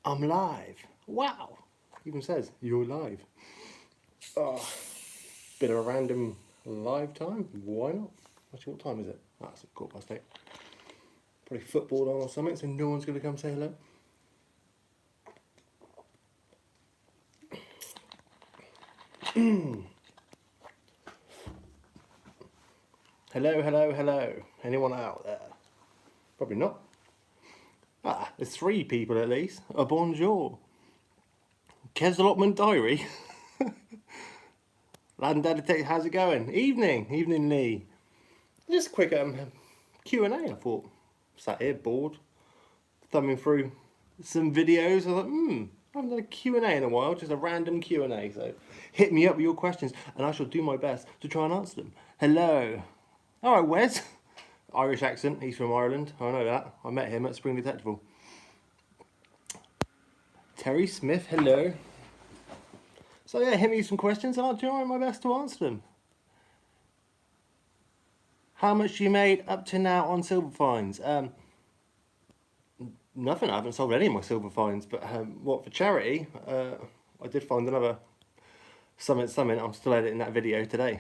I'm live. Wow. Even says you're live. Oh, bit of a random live time. Why not? Actually, what time is it? Ah, it's 8:15. Probably football on or something, so no one's going to come say hello. Hello, hello, hello. Anyone out there? Probably not. Ah, there's 3 people at least. A bonjour. Kes allotment diary. Lad and Dad Detective, how's it going? Evening Lee. Just a quick Q&A, I thought. Sat here bored, thumbing through some videos. I thought, I haven't done a Q&A in a while, just a random Q&A. So hit me up with your questions and I shall do my best to try and answer them. Hello. All right, Wes. Irish accent, he's from Ireland. I know that. I met him at Spring Detectable. Terry Smith, hello. So yeah, hit me with some questions and I'll try my best to answer them. How much you made up to now on silver fines? Nothing. I haven't sold any of my silver fines, but what for charity? I did find another something. I'm still editing that video today.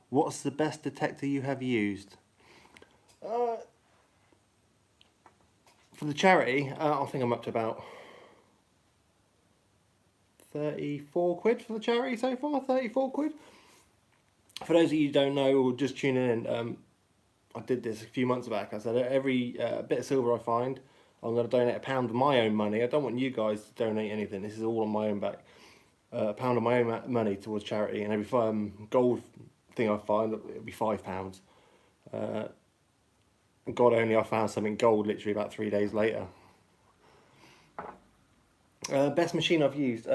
What's the best detector you have used? For the charity, I think I'm up to about 34 quid for the charity so far. 34 quid. For those of you who don't know or just tuning in, I did this a few months back. I said every bit of silver I find, I'm going to donate £1 of my own money. I don't want you guys to donate anything. This is all on my own back. £1 of my own money towards charity, and every gold thing I find, it'll be £5. God only I found something gold literally about 3 days later. Best machine I've used.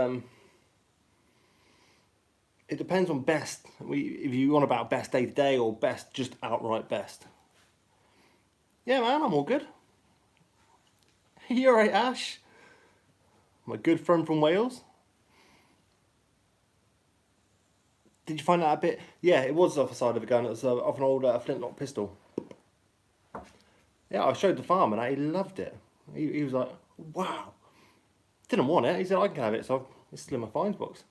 It depends on best. If you want about best day to day or best just outright best. Yeah, man, I'm all good. You alright, Ash? My good friend from Wales. Did you find that a bit? Yeah, it was off the side of a gun. It was off an old flintlock pistol. Yeah, I showed the farmer that. He loved it. He was like, wow. Didn't want it. He said, I can have it. So it's still in my fines box.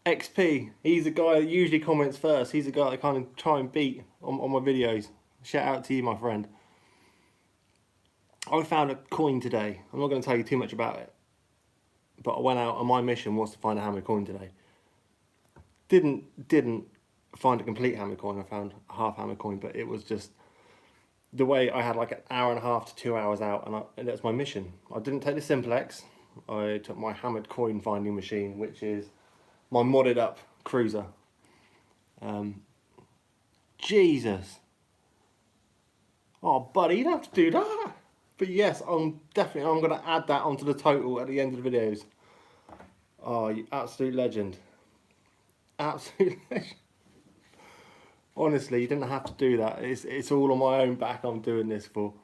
XP, he's the guy that usually comments first. He's the guy that kind of try and beat on my videos. Shout out to you, my friend. I found a coin today. I'm not going to tell you too much about it. But I went out and my mission was to find a hammer coin today. Didn't find a complete hammer coin. I found a half hammer coin, but it was just the way I had like an hour and a half to 2 hours out, and that's my mission. I didn't take the Simplex. I took my hammered coin finding machine, which is my modded up cruiser. Jesus. Oh, buddy, you don't have to do that. But yes, I'm going to add that onto the total at the end of the videos. Oh, you absolute legend. Absolute legend. Honestly, you didn't have to do that. It's all on my own back I'm doing this for.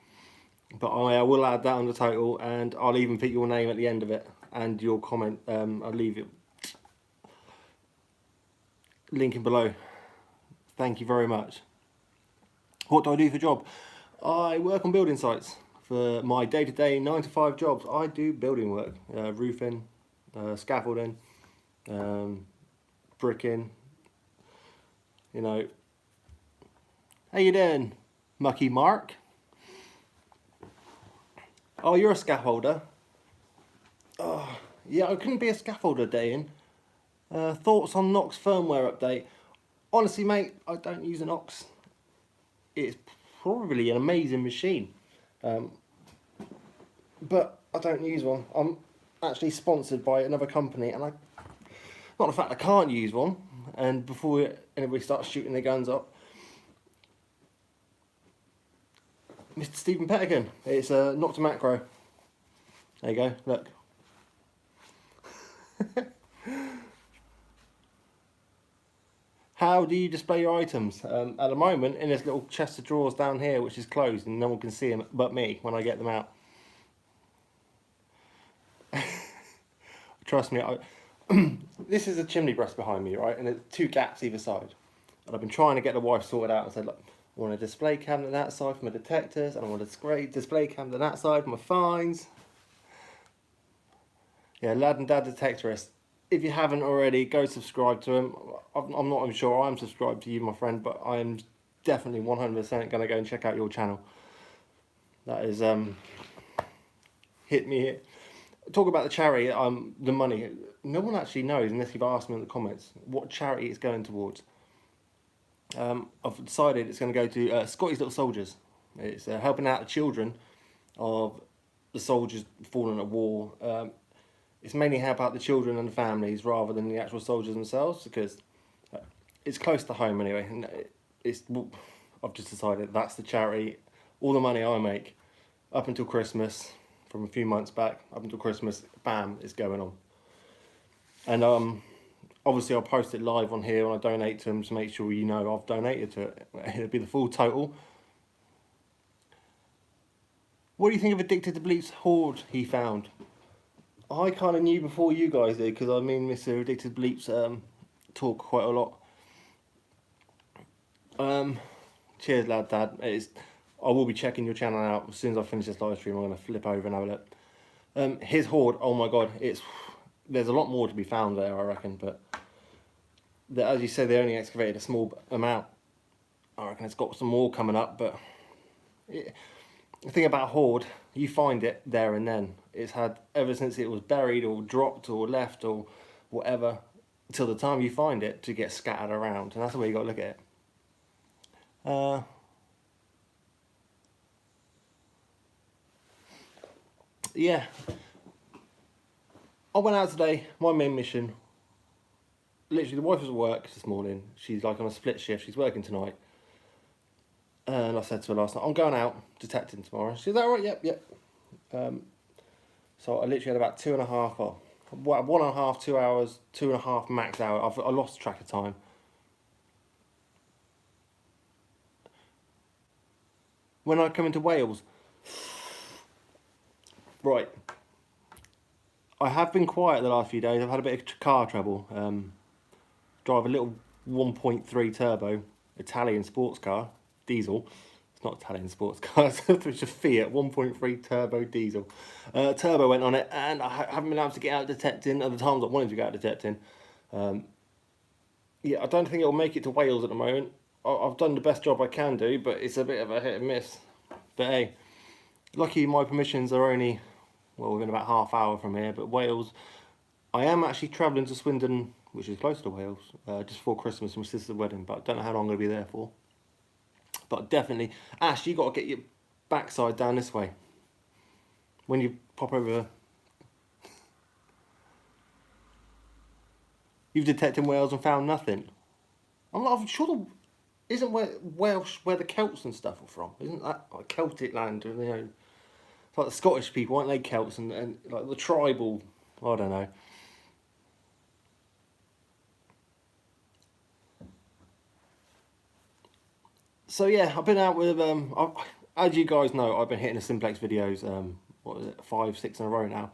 But I will add that on the total, and I'll even put your name at the end of it and your comment. I'll leave it linking below. Thank you very much. What do I do for a job? I work on building sites. For my day-to-day 9 to 5 jobs, I do building work, roofing, scaffolding, bricking, you know. How you doing, Mucky Mark? Oh, you're a scaffolder. Oh, yeah, I couldn't be a scaffolder day in. Thoughts on Nox firmware update? Honestly, mate, I don't use an Nox. It's probably an amazing machine. But I don't use one. I'm actually sponsored by another company, and not the fact I can't use one, and before anybody starts shooting their guns up, Mr. Stephen Pettigan, it's a Nocta Macro. There you go, look. How do you display your items? At the moment, in this little chest of drawers down here, which is closed, and no one can see them but me when I get them out. Trust me, this is a chimney breast behind me, right? And there's 2 gaps either side. And I've been trying to get the wife sorted out and said, look, I want a display cabinet that side for my detectors, and I want a display cabinet that side for my fines. Yeah, Lad and Dad Detectorist. If you haven't already, go subscribe to him. I'm not even sure I'm subscribed to you, my friend, but I am definitely 100% going to go and check out your channel. That is, hit me here. Talk about the charity, the money. No one actually knows, unless you've asked me in the comments, what charity it's going towards. I've decided it's going to go to Scotty's Little Soldiers. It's helping out the children of the soldiers fallen at war. It's mainly help out the children and the families rather than the actual soldiers themselves, because it's close to home anyway. And I've just decided that's the charity. All the money I make up until Christmas, from a few months back up until Christmas, bam, is going on. And obviously I'll post it live on here when I donate to them to make sure you know I've donated to it. It'll be the full total. What do you think of Addicted to Bleep's hoard he found? I kind of knew before you guys did, because I mean Mr. Addicted to Bleep's talk quite a lot. Cheers, Lad Dad. I will be checking your channel out as soon as I finish this live stream. I'm going to flip over and have a look. His hoard, oh my god, there's a lot more to be found there, I reckon, but as you said, they only excavated a small amount. I reckon it's got some more coming up, but the thing about hoard, you find it there and then. It's had, ever since it was buried or dropped or left or whatever, till the time you find it, to get scattered around, and that's the way you got to look at it. Yeah, I went out today. My main mission, literally, the wife was at work this morning. She's like on a split shift. She's working tonight. And I said to her last night, I'm going out detecting tomorrow. She's like, all right, yep. So I literally had about 2.5, or 1.5, 2 hours, 2.5 max hour. I lost track of time. When I come into Wales, right, I have been quiet the last few days. I've had a bit of car trouble. Drive a little 1.3 turbo Italian sports car, diesel. It's not Italian sports car, it's a Fiat 1.3 turbo diesel. Turbo went on it, and I haven't been able to get out detecting at the times I wanted to get out detecting. Yeah, I don't think it'll make it to Wales at the moment. I've done the best job I can do, but it's a bit of a hit and miss. But hey, lucky my permissions are only, well, within about half hour from here. But Wales, I am actually travelling to Swindon, which is close to Wales, just before Christmas for my sister's wedding, but I don't know how long I'm going to be there for. But definitely, Ash, you got to get your backside down this way. When you pop over, you've detected Wales and found nothing. I'm sure isn't Welsh where the Celts and stuff are from? Isn't that like Celtic land? You know, it's like the Scottish people, aren't they Celts, and like the tribal, I don't know. So yeah, I've been out with, as you guys know, I've been hitting the simplex videos, what is it, 5, 6 in a row now.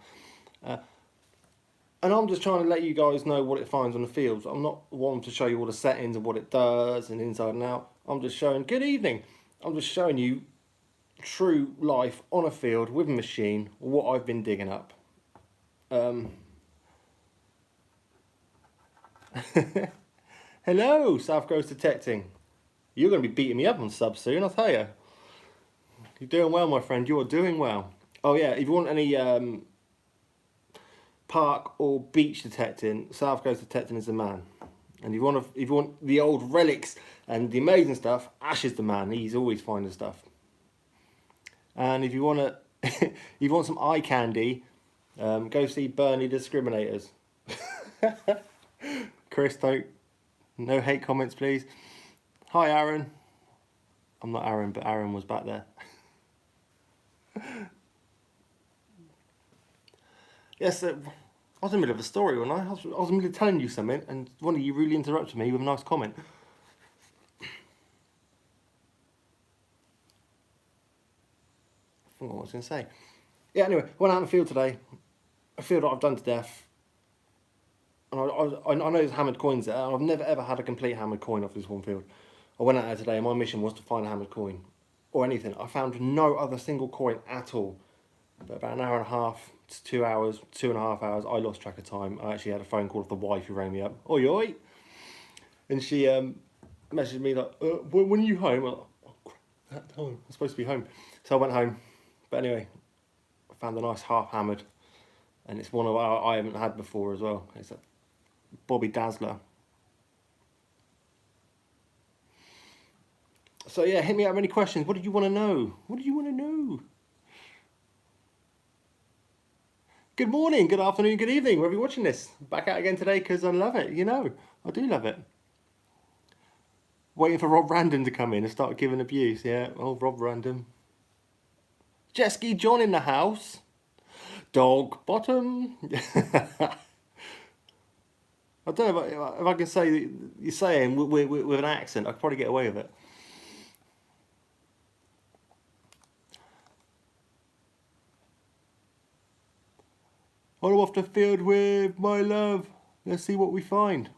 And I'm just trying to let you guys know what it finds on the fields. I'm not wanting to show you all the settings and what it does and inside and out. I'm just showing, good evening, I'm just showing you true life on a field with a machine, what I've been digging up. Hello, South Coast Detecting. You're going to be beating me up on subs soon, I'll tell you. You're doing well, my friend. You are doing well. Oh yeah, if you want any park or beach detecting, South Coast Detecting is the man. And if you want the old relics and the amazing stuff, Ash is the man. He's always finding stuff. And if you want to, if you want some eye candy, go see Burnley Discriminators. Chris, no hate comments, please. Hi, Aaron. I'm not Aaron, but Aaron was back there. Yes, I was in the middle of a story, wasn't I? I was in the middle of telling you something, and one of you really interrupted me with a nice comment. I forgot what I was going to say. Yeah, anyway, went out in the field today. A field that I've done to death. And I know there's hammered coins there. I've never ever had a complete hammered coin off this one field. I went out there today and my mission was to find a hammered coin. Or anything. I found no other single coin at all. But about an hour and a half to 2 hours, 2.5 hours, I lost track of time. I actually had a phone call off the wife who rang me up. Oi, oi! And she messaged me like, when are you home? I'm like, oh, crap, I'm supposed to be home. So I went home. But anyway, I found a nice half hammered. And it's one of I haven't had before as well. It's a Bobby Dazzler. So yeah, hit me up with any questions. What did you want to know? What do you want to know? Good morning, good afternoon, good evening, wherever you're watching this. Back out again today because I love it, you know. I do love it. Waiting for Rob Random to come in and start giving abuse, yeah. Oh, Rob Random. Jet Ski John in the house. Dog bottom. I don't know if I can say you're saying with an accent. I could probably get away with it. I'm off the field with my love. Let's see what we find.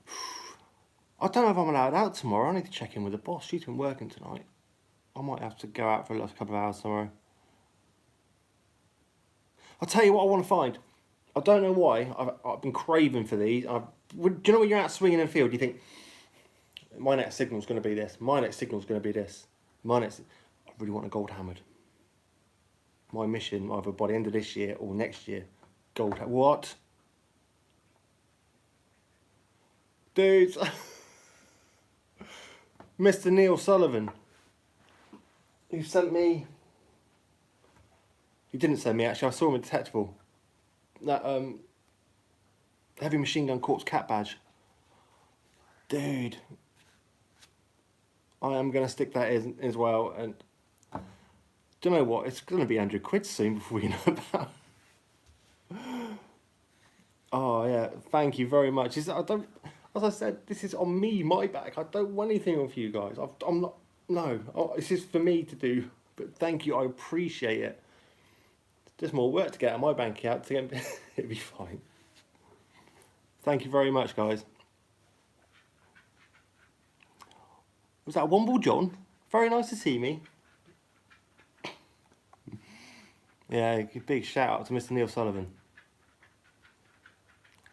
I don't know if I'm allowed out tomorrow. I need to check in with the boss. She's been working tonight. I might have to go out for a last couple of hours tomorrow. I'll tell you what I want to find. I don't know why. I've been craving for these. Do you know when you're out swinging in the field, you think, my next signal's going to be this. My next signal's going to be this. I really want a gold hammered. My mission, either by the end of this year or next year, gold. What? Dudes. Mr. Neil Sullivan. He sent me... He didn't send me, actually. I saw him in Detectable. That heavy machine gun corpse cat badge. Dude. I am going to stick that in as well. And do you know what? It's going to be 100 quid soon before you know about it. Oh, yeah. Thank you very much. As I said, this is on me, my back. I don't want anything off you guys. I'm not... No. This is for me to do. But thank you. I appreciate it. Just more work to get out of my bank account to get it'll be fine. Thank you very much, guys. Was that Womble John? Very nice to see me. Yeah, big shout out to Mr. Neil Sullivan.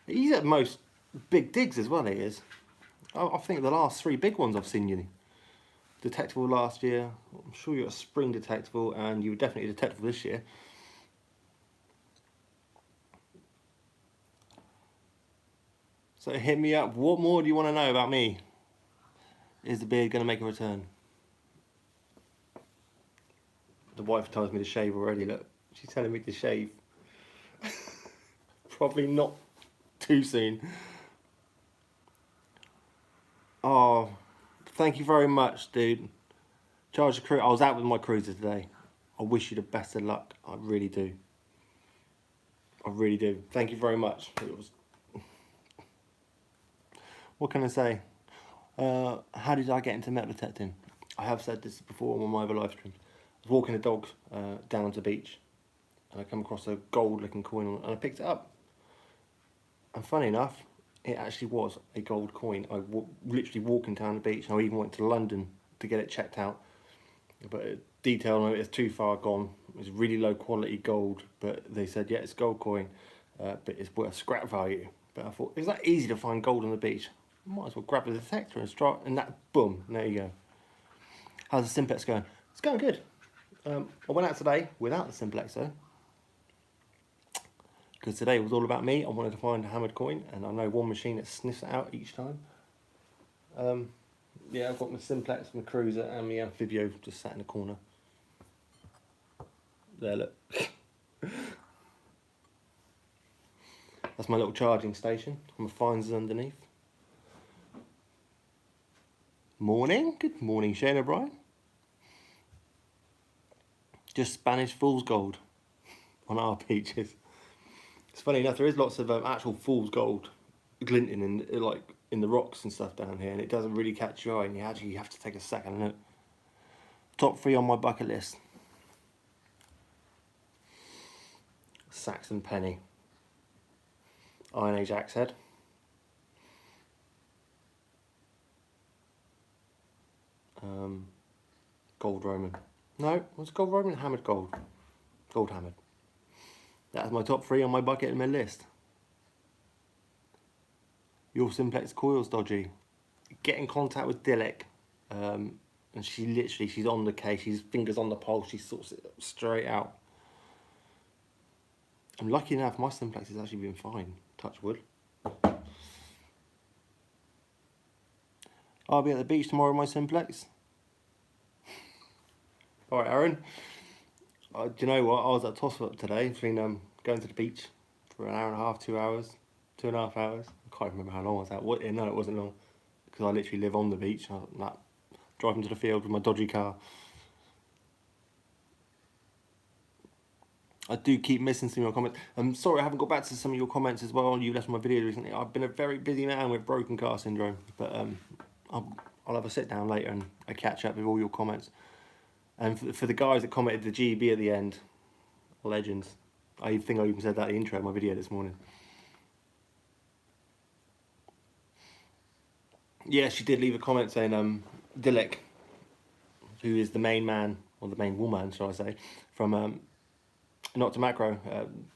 He's at most big digs as well, he is. I think the last 3 big ones I've seen you. Detectable last year. I'm sure you're a spring detectable, and you were definitely detectable this year. So hit me up. What more do you want to know about me? Is the beard going to make a return? The wife tells me to shave already. Look, she's telling me to shave. Probably not too soon. Oh, thank you very much, dude. Charge the crew. I was out with my cruiser today. I wish you the best of luck. I really do. I really do. Thank you very much. It was... What can I say? How did I get into metal detecting? I have said this before on my other live streams. I was walking the dogs down to the beach, and I come across a gold looking coin, and I picked it up. And funny enough, it actually was a gold coin. I literally walking down the beach, and I even went to London to get it checked out. But detail on it is too far gone. It's really low quality gold, but they said, yeah, it's a gold coin, but it's worth scrap value. But I thought, is that easy to find gold on the beach? Might as well grab the detector and start, and that, boom, there you go. How's the simplex going? It's going good. I went out today without the simplex though, because today was all about me. I wanted to find a hammered coin, and I know one machine that sniffs it out each time. Yeah, I've got my simplex, my cruiser, and my amphibio just sat in the corner. There, look. That's my little charging station. My fines underneath. Morning. Good morning, Shane O'Brien. Just Spanish fool's gold on our beaches. It's funny enough, there is lots of actual fool's gold glinting in the rocks and stuff down here, and it doesn't really catch your eye, and you actually have to take a second look. Top 3 on my bucket list. Saxon Penny. Iron Age Axe Head. Gold Roman. No, was it Gold Roman? Hammered Gold. Gold hammered. That's my top 3 on my bucket and my list. Your simplex coil's dodgy. Get in contact with Dilek. And she's on the case, she's fingers on the pulse, she sorts it straight out. I'm lucky enough, my simplex has actually been fine, touch wood. I'll be at the beach tomorrow with my simplex. Alright, Aaron. Do you know what? I was at toss-up today between going to the beach for an hour and a half, 2 hours, 2.5 hours. I can't remember how long was that. No, it wasn't long, because I literally live on the beach. I'm like, driving to the field with my dodgy car. I do keep missing some of your comments. I'm sorry I haven't got back to some of your comments as well. You left my videos recently. I've been a very busy man with broken car syndrome, but I'll have a sit down later and a catch up with all your comments. And for the guys that commented the GB at the end, legends. I think I even said that in the intro of my video this morning. Yeah, she did leave a comment saying Dilek, who is the main man, or the main woman, shall I say, from Not to Macro,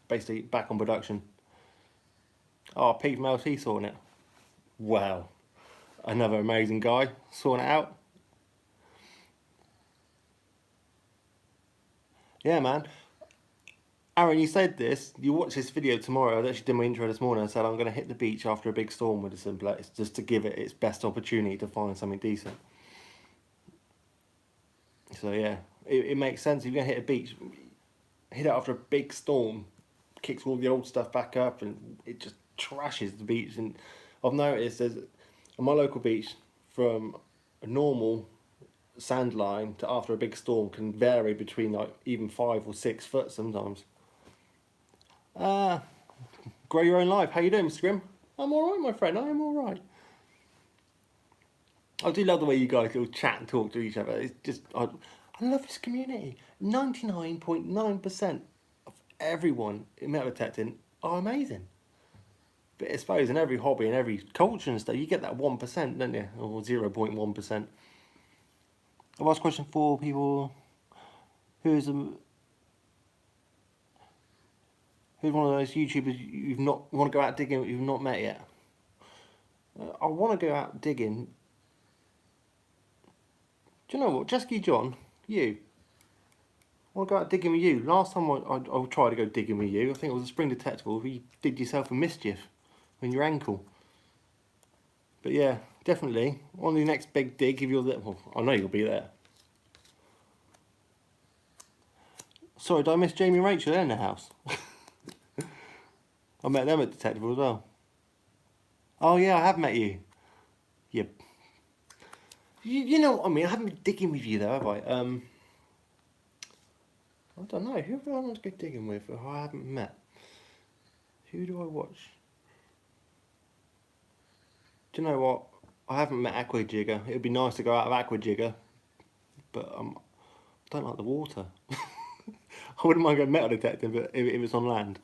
basically back on production. Oh, Pete from LT sorting it. Wow. Another amazing guy sorting it out. Yeah, man. Aaron, you said this, you watch this video tomorrow. I actually did my intro this morning. I said I'm going to hit the beach after a big storm with a simplex, just to give it its best opportunity to find something decent. So yeah, it makes sense. If you're going to hit a beach, hit it after a big storm, kicks all the old stuff back up, and it just trashes the beach. And I've noticed there's, on my local beach, from a normal sand line to after a big storm can vary between like even 5 or 6 foot sometimes. Grow your own life. How you doing, Mr. Grim? I'm alright, my friend. I am alright. I do love the way you guys all chat and talk to each other. It's just, I love this community. 99.9% of everyone in metal detecting are amazing. But I suppose in every hobby and every culture and stuff, you get that 1%, don't you? Or 0.1%. I've asked a question for people. Who's one of those YouTubers you want to go out digging but you've not met yet? I want to go out digging. Do you know what, Jesky John, you. I want to go out digging with you. Last time I tried to go digging with you, I think it was a spring detectable. You did yourself a mischief in your ankle. But yeah, definitely on the next big dig, if you're there, well, I know you'll be there. Sorry, did I miss Jamie and Rachel? They're in the house. I met them at Detectable as well. Oh yeah, I have met you. Yeah. You know what I mean? I haven't been digging with you though, have I? I don't know. Who do I want to go digging with who I haven't met? Who do I watch? Do you know what? I haven't met Aqua Jigger. It would be nice to go out of Aqua Jigger, but I don't like the water. I wouldn't mind going metal detecting, but if it's on land.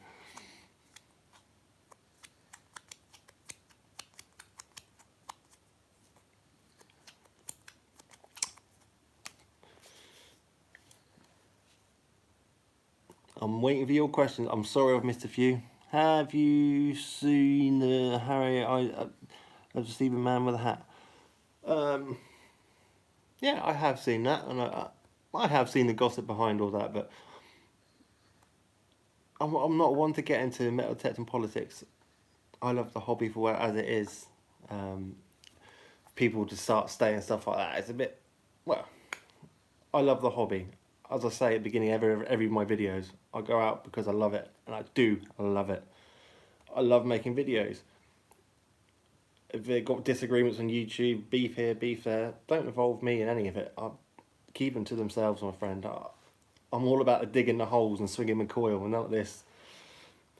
I'm waiting for your questions. I'm sorry I've missed a few. Have you seen the Harry of the Stephen Man with a hat? Yeah, I have seen that, and I have seen the gossip behind all that, but I'm not one to get into metal detecting politics. I love the hobby for what as it is. People to start staying and stuff like that. It's a bit, well, I love the hobby. As I say at the beginning of every of my videos, I go out because I love it, and I do love it. I love making videos. If they've got disagreements on YouTube, beef here, beef there, don't involve me in any of it. I'll keep them to themselves, my friend. I'm all about the digging the holes and swinging the coil, and not this,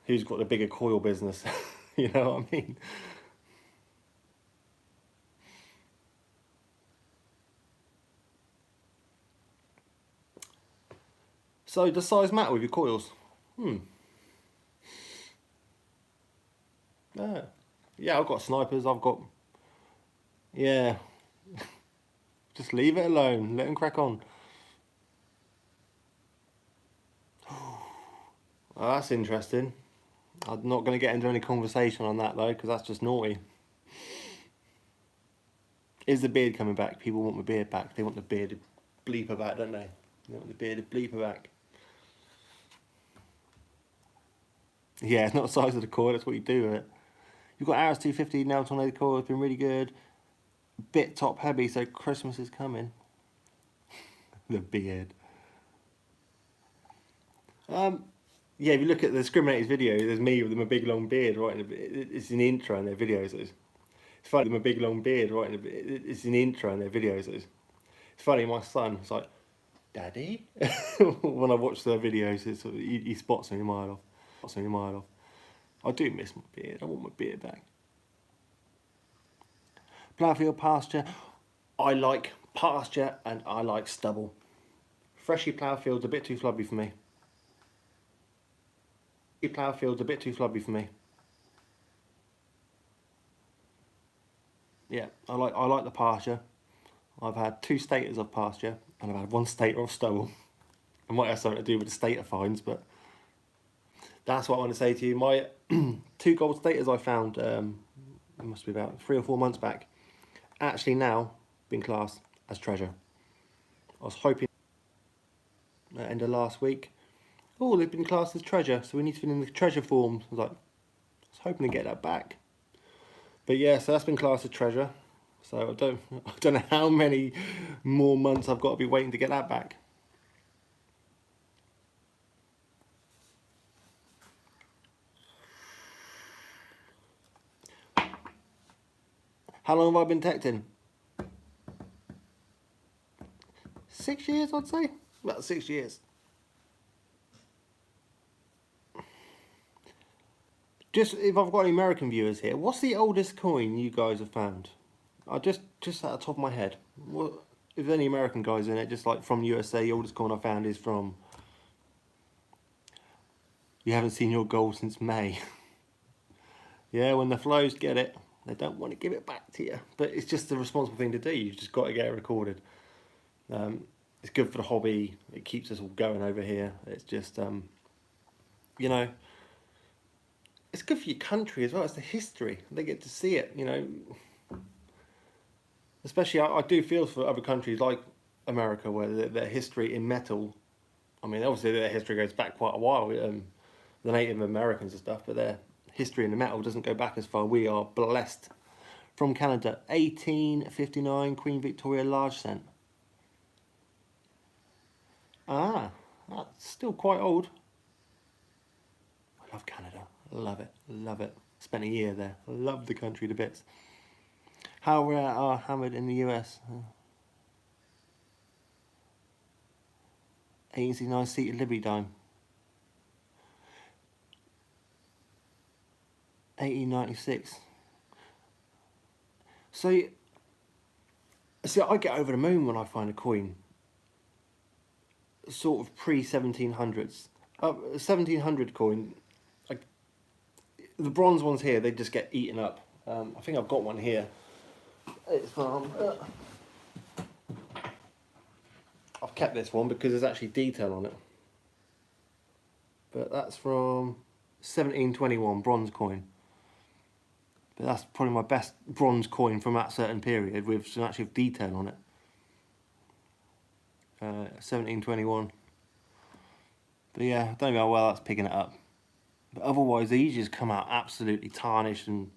who's got the bigger coil business. You know what I mean? So does size matter with your coils? Yeah, I've got snipers, I've got, yeah. Just leave it alone. Let him crack on. Well, that's interesting. I'm not going to get into any conversation on that though, because that's just naughty. Is the beard coming back? People want my beard back. They want the bearded bleeper back, don't they? They want the bearded bleeper back. Yeah, it's not the size of the cord, that's what you do with it. You've got Arrows 250 now tornado cord, it's been really good. Bit top heavy, so Christmas is coming. The beard. Yeah, if you look at the Discriminators video, there's me with my big long beard right in the, it's in the intro in their videos. It's funny, my big long beard right in the, it's in the intro in their videos. It's funny, my son was like, Daddy? When I watch their videos, it's, he spots me a mile off. Spots me a mile off. I do miss my beard, I want my beard back. Ploughfield pasture, I like pasture and I like stubble. Freshly ploughfield's a bit too flubby for me. Ploughfield's a bit too flubby for me. Yeah, I like the pasture. I've had 2 staters of pasture and I've had 1 stater of stubble. It might have something to do with the stater fines, but that's what I want to say to you. My 2 gold staters I found, it must be about 3 or 4 months back, actually now been classed as treasure. I was hoping at the end of last week, oh, they've been classed as treasure, so we need to fill in the treasure forms. I was hoping to get that back. But yeah, so that's been classed as treasure. So I don't know how many more months I've got to be waiting to get that back. How long have I been texting? 6 years, I'd say. About 6 years. Just if I've got any American viewers here, what's the oldest coin you guys have found? I just at the top of my head. What, if there's any American guys in it, just like from USA, the oldest coin I found is from. You haven't seen your gold since May. Yeah, when the flows get it, they don't want to give it back to you. But it's just the responsible thing to do. You've just got to get it recorded. It's good for the hobby. It keeps us all going over here. It's just, you know, it's good for your country as well. It's the history. They get to see it, you know. Especially, I do feel for other countries like America, where their history in metal, I mean, obviously their history goes back quite a while, the Native Americans and stuff, but their history in the metal doesn't go back as far. We are blessed. From Canada, 1859, Queen Victoria large cent. Ah, that's still quite old. I love Canada. Love it. Love it. Spent a year there. Love the country to bits. How rare are hammered in the US? 1869 seated Liberty dime. 1896. So, see, I get over the moon when I find a coin. Sort of pre-1700s. 1700 coin. The bronze ones here, they just get eaten up. I think I've got one here. It's from... I've kept this one because there's actually detail on it. But that's from 1721, bronze coin. But that's probably my best bronze coin from that certain period with some actual detail on it. 1721. But yeah, I don't know how well that's picking it up. But otherwise, they usually just come out absolutely tarnished and...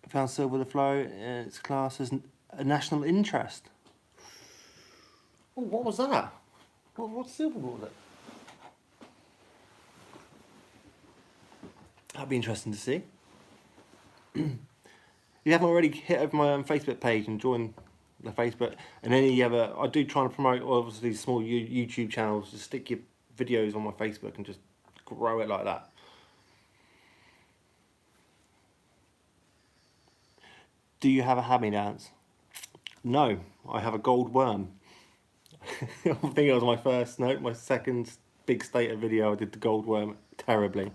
Found silver the flow, it's classed as a national interest. Oh, what was that? What silver was it? That'd be interesting to see. If you haven't already, hit over my Facebook page and join the Facebook. And any other, I do try to promote obviously small YouTube channels. Just stick your videos on my Facebook and just grow it like that. Do you have a hand-me-downs? No, I have a gold worm. I think it was my first, no, my second big stater video. I did the gold worm terribly.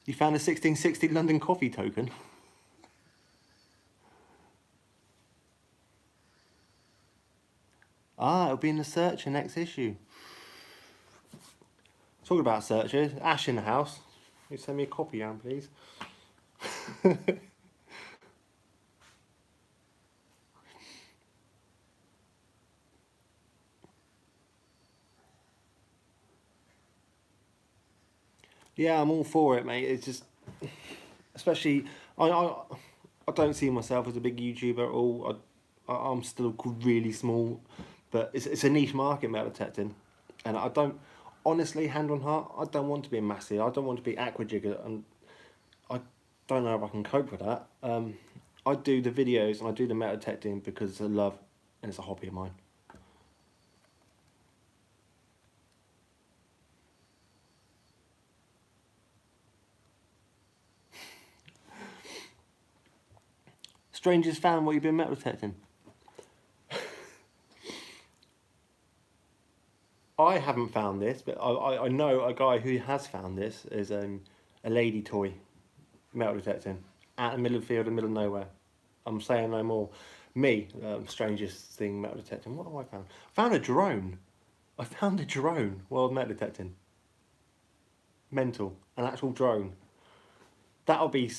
You found a 1660 London coffee token? Ah, it'll be in the searcher next issue. Talking about searchers, Ash in the house. Can you send me a copy, Anne, please? Yeah, I'm all for it, mate. It's just, especially, I don't see myself as a big YouTuber at all. I'm still really small, but it's a niche market, metal detecting, and I don't, honestly, hand on heart, I don't want to be a massive. I don't want to be Aquajigger, and I don't know if I can cope with that. I do the videos and I do the metal detecting because it's a love and it's a hobby of mine. Strangers found what you've been metal detecting. I haven't found this, but I know a guy who has found this. Is a lady toy metal detecting out in the middle of the field, in the middle of nowhere. I'm saying no more. Me, strangest thing metal detecting. What have I found? I found a drone. I found a drone while metal detecting. Mental, an actual drone. That'll be,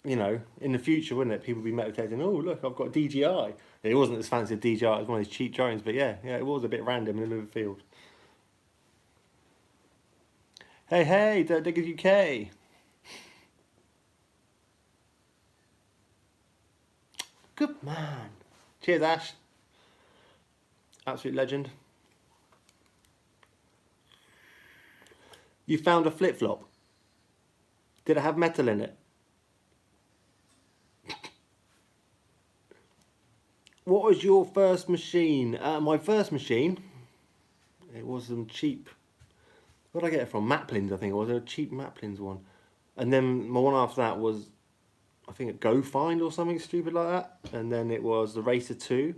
you know, in the future, wouldn't it? People will be metal detecting. Oh, look, I've got a DJI. It wasn't as fancy as DJI. It was one of these cheap drones, but yeah, it was a bit random in the middle of the field. Hey, Dirt Diggers UK. Good man. Cheers, Ash. Absolute legend. You found a flip-flop. Did it have metal in it? What was your first machine? My first machine, it was some cheap, where did I get it from? Maplins, I think it was, a cheap Maplins one. And then my one after that was, I think, a Go Find or something stupid like that. And then it was the Racer 2,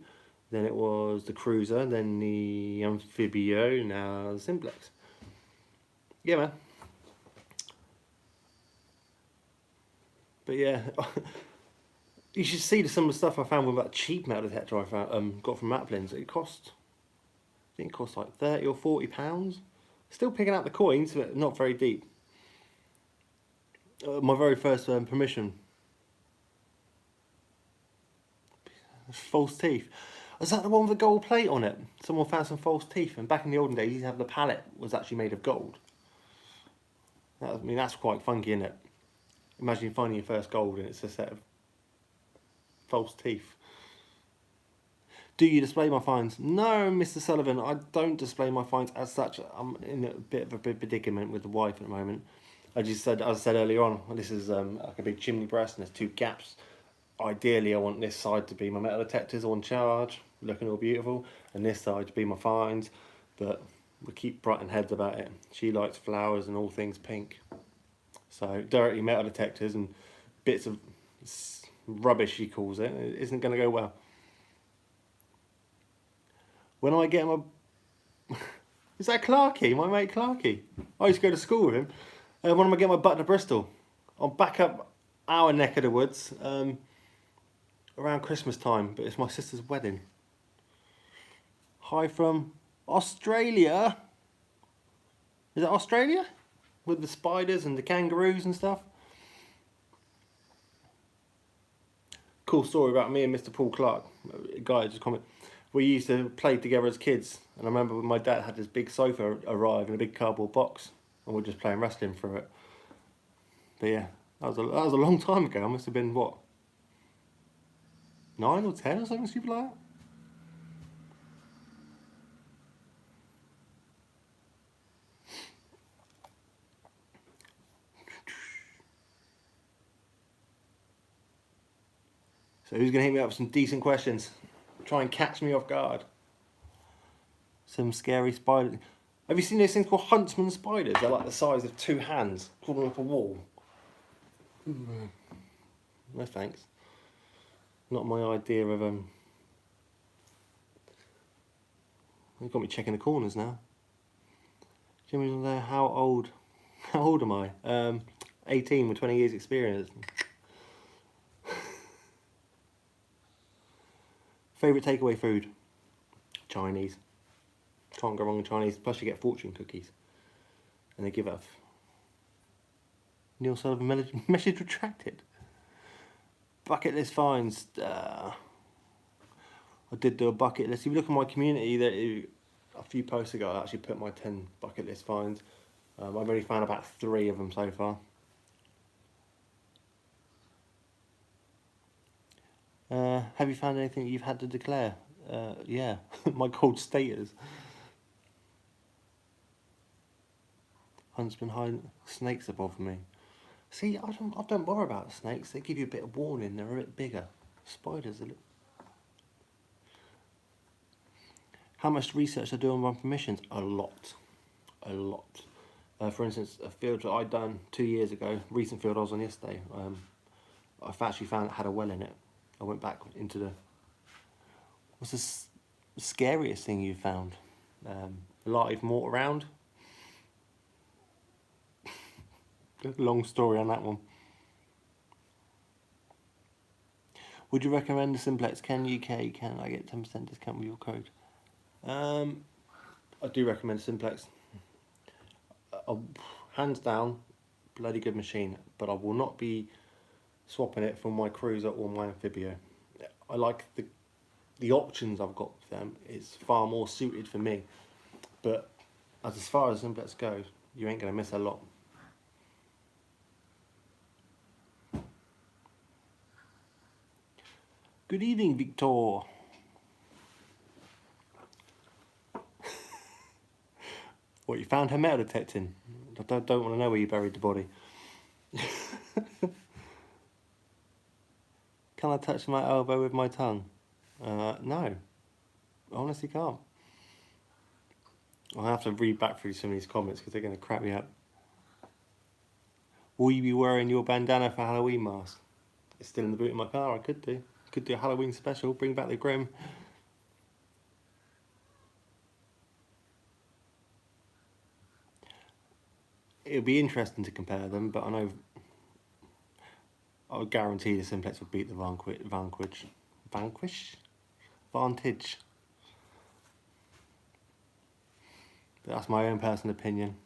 then it was the Cruiser, then the Amphibio, now the Simplex. Yeah, man. But yeah, you should see some of the stuff I found with that cheap metal detector I found, got from Maplins. It cost, I think it cost like 30 or 40 pounds. Still picking out the coins, but not very deep. My very first permission. False teeth. Was that the one with the gold plate on it? Someone found some false teeth, and back in the olden days, you used to have the palette was actually made of gold. I mean, that's quite funky, isn't it? Imagine finding your first gold and it's a set of false teeth. Do you display my finds? No, Mr. Sullivan, I don't display my finds as such. I'm in a bit of a predicament with the wife at the moment. As I said earlier on, this is like a big chimney breast and there's two gaps. Ideally, I want this side to be my metal detectors on charge, looking all beautiful, and this side to be my finds, but we keep butting heads about it. She likes flowers and all things pink. So dirty metal detectors and bits of rubbish, she calls it, isn't going to go well. When I get my... Is that Clarky? My mate Clarky? I used to go to school with him. When am I getting my butt to Bristol? I'll back up our neck of the woods around Christmas time, but it's my sister's wedding. Hi from Australia. Is it Australia? With the spiders and the kangaroos and stuff. Cool story about me and Mr. Paul Clark. A guy just commented. We used to play together as kids, and I remember when my dad had this big sofa arrive in a big cardboard box, and we were just playing wrestling through it. But yeah, that was a long time ago. I must have been, what, 9 or 10 or something stupid like that? So who's going to hit me up with some decent questions? Try and catch me off guard. Some scary spiders. Have you seen those things called huntsman spiders? They're like the size of 2 hands, crawling up a wall. No thanks. Not my idea of You've got me checking the corners now. Jimmy, how old am I? 18 with 20 years experience. Favourite takeaway food? Chinese. Can't go wrong with Chinese. Plus you get fortune cookies. And they give up. Neil Sullivan message retracted. Bucket list finds. I did do a bucket list. If you look at my community, a few posts ago I actually put my 10 bucket list finds. I've only found about 3 of them so far. Have you found anything you've had to declare? Yeah, my gold status. Huntsman hide snakes above me. See, I don't worry about snakes. They give you a bit of warning. They're a bit bigger. Spiders. How much research I do on my permissions? A lot. For instance, a field that I'd done 2 years ago, recent field I was on yesterday, I've actually found it had a well in it. I went back into the... What's the scariest thing you found? Live mortar round? Long story on that one. Would you recommend the Simplex? Can I get 10% discount with your code? I do recommend Simplex. Hands down, bloody good machine, but I will not be swapping it for my Cruiser or my Amphibio. I like the options I've got for them. It's far more suited for me, but as far as Simplex goes, you ain't going to miss a lot. Good evening, Victor. What, you found her metal detecting? I don't want to know where you buried the body. Can I touch my elbow with my tongue? No. I honestly can't. I'll have to read back through some of these comments because they're going to crap me up. Will you be wearing your bandana for Halloween mask? It's still in the boot of my car. I could do. Could do a Halloween special. Bring back the Grim. It'll be interesting to compare them, but I know I would guarantee the Simplex would beat the Vanquish. Vantage. But that's my own personal opinion.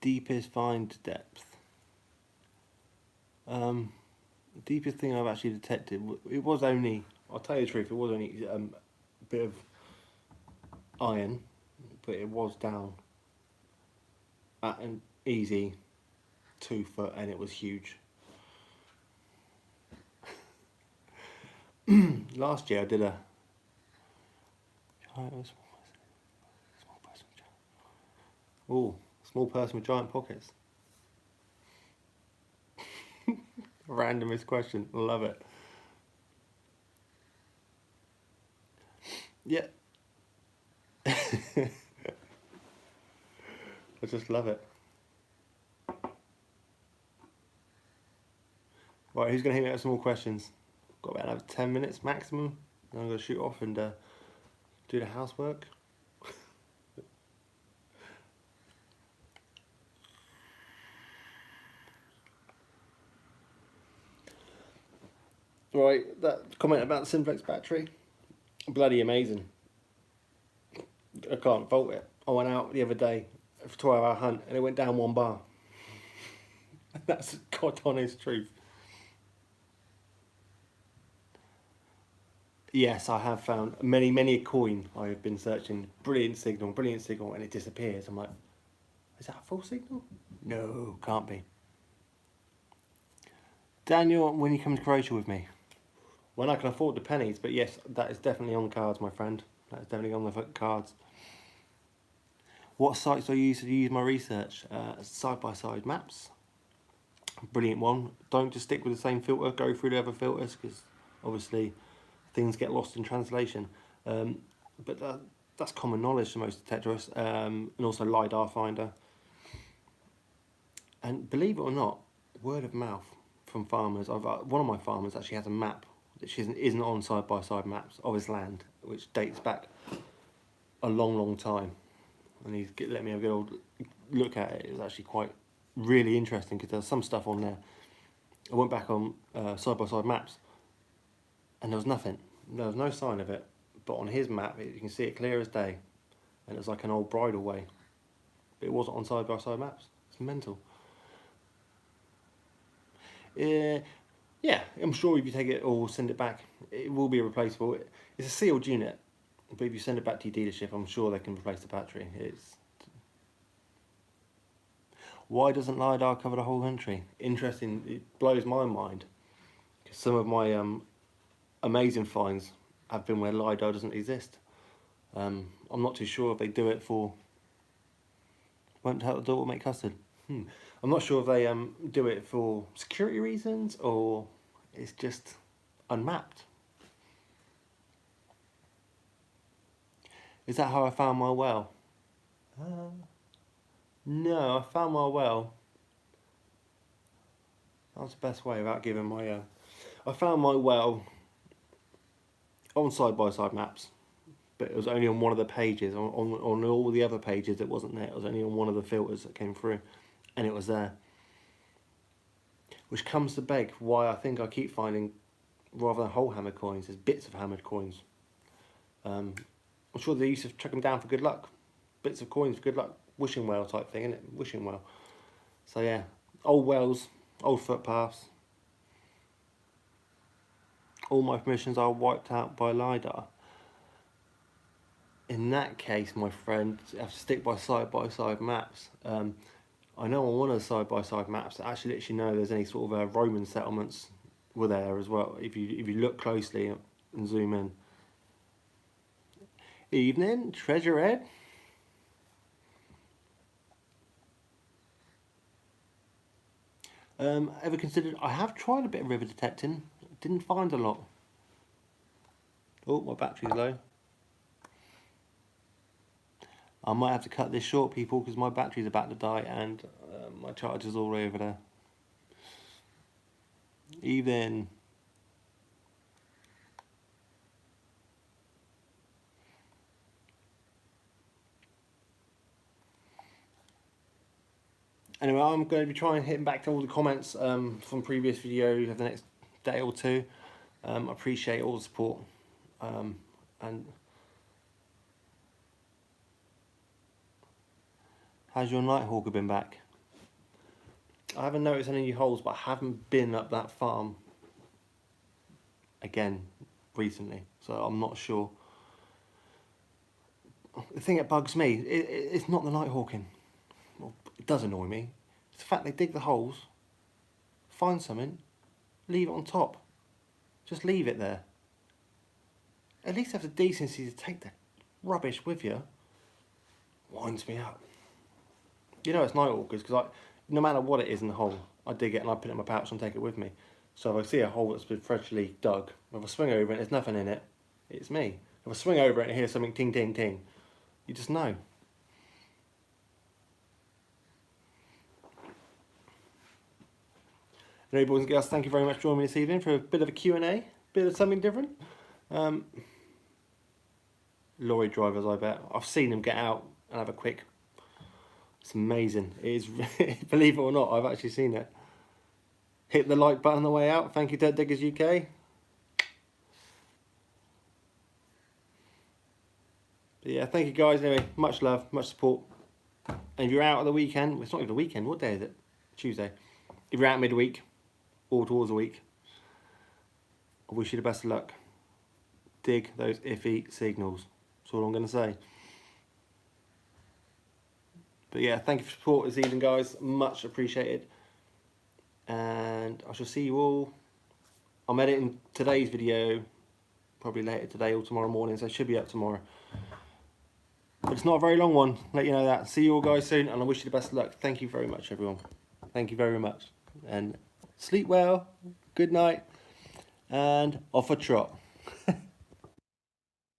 Deepest find depth. Deepest thing I've actually detected, it was only, I'll tell you the truth, it was only a bit of iron, but it was down at an easy 2 foot and it was huge. Last year I did a small person with giant pockets. Randomest question, love it. Yeah. I just love it. Right, who's going to hit me up with some more questions? Got about another 10 minutes maximum. Then I'm going to shoot off and do the housework. Right, that comment about the Simplex battery, bloody amazing. I can't fault it. I went out the other day for a 12-hour hunt and it went down 1 bar. That's God honest truth. Yes, I have found many a coin. I have been searching brilliant signal, and it disappears. I'm like, is that a full signal? No, can't be. Daniel, when you come to Croatia with me? When I can afford the pennies, but yes, that is definitely on the cards, my friend. That is definitely on the cards. What sites do I use to use my research? Side-by-side maps. Brilliant one. Don't just stick with the same filter, go through the other filters, because obviously things get lost in translation. But that's common knowledge to most detectorists. And also LiDAR finder. And believe it or not, word of mouth. from farmers. One of my farmers actually has a map that isn't on side-by-side maps of his land, which dates back a long time. And he's let me have a good old look at it. It was actually really interesting because there's some stuff on there. I went back on side-by-side maps and there was nothing. There was no sign of it. But on his map, you can see it clear as day. And it was like an old bridleway. But it wasn't on side-by-side maps. It's mental. Yeah, I'm sure if you take it or send it back, it will be replaceable. It's a sealed unit, but if you send it back to your dealership, I'm sure they can replace the battery. Why doesn't LiDAR cover the whole country? Interesting. It blows my mind. Some of my amazing finds have been where LiDAR doesn't exist. I'm not too sure if they do it for won't help the daughter make custard. I'm not sure if they do it for security reasons or it's just unmapped. Is that how I found my well? No, I found my well. That was the best way without giving my... I found my well on side-by-side maps, but it was only on one of the pages. On all the other pages it wasn't there. It was only on one of the filters that came through, and it was there. Which comes to beg why I think I keep finding, rather than whole hammered coins, there's bits of hammered coins. I'm sure they used to chuck them down for good luck. Bits of coins for good luck. Wishing well type thing, isn't it? Wishing well. So yeah, old wells, old footpaths. All my permissions are wiped out by LiDAR. In that case, my friend, you have to stick by side-by-side maps. I know on one of the side-by-side maps that actually lets you know there's any sort of Roman settlements were there as well. If you look closely and zoom in. Evening, treasure head. Ever considered? I have tried a bit of river detecting. Didn't find a lot. Oh, my battery's low. I might have to cut this short, people, because my battery's about to die and my charger's all the way over there. Even. Anyway, I'm going to be trying hitting back to all the comments from previous videos over the next day or two. I appreciate all the support. And how's your Nighthawker been back? I haven't noticed any new holes, but I haven't been up that farm again recently, so I'm not sure. The thing that bugs me, it's not the Nighthawking. Well, it does annoy me. It's the fact they dig the holes, find something, leave it on top. Just leave it there. At least have the decency to take the rubbish with you. Winds me up. You know it's Nighthawkers because no matter what it is in the hole, I dig it and I put it in my pouch and take it with me. So if I see a hole that's been freshly dug, if I swing over it and there's nothing in it, it's me. If I swing over it and hear something ting ting ting, you just know. Anyway, boys and girls, thank you very much for joining me this evening for a bit of a Q&A, bit of something different. Lorry drivers, I bet. I've seen them get out and have a quick. It's amazing. It is, believe it or not, I've actually seen it. Hit the like button on the way out. Thank you, Dirt Diggers UK. But yeah, thank you guys. Anyway, much love, much support. And if you're out at the weekend, well, it's not even a weekend. What day is it? Tuesday. If you're out midweek or towards the week, I wish you the best of luck. Dig those iffy signals. That's all I'm going to say. But yeah, thank you for support this evening, guys. Much appreciated. And I shall see you all. I'm editing today's video probably later today or tomorrow morning, so it should be up tomorrow. But it's not a very long one, let you know that. See you all guys soon, and I wish you the best of luck. Thank you very much, everyone. Thank you very much. And sleep well, good night, and off a trot.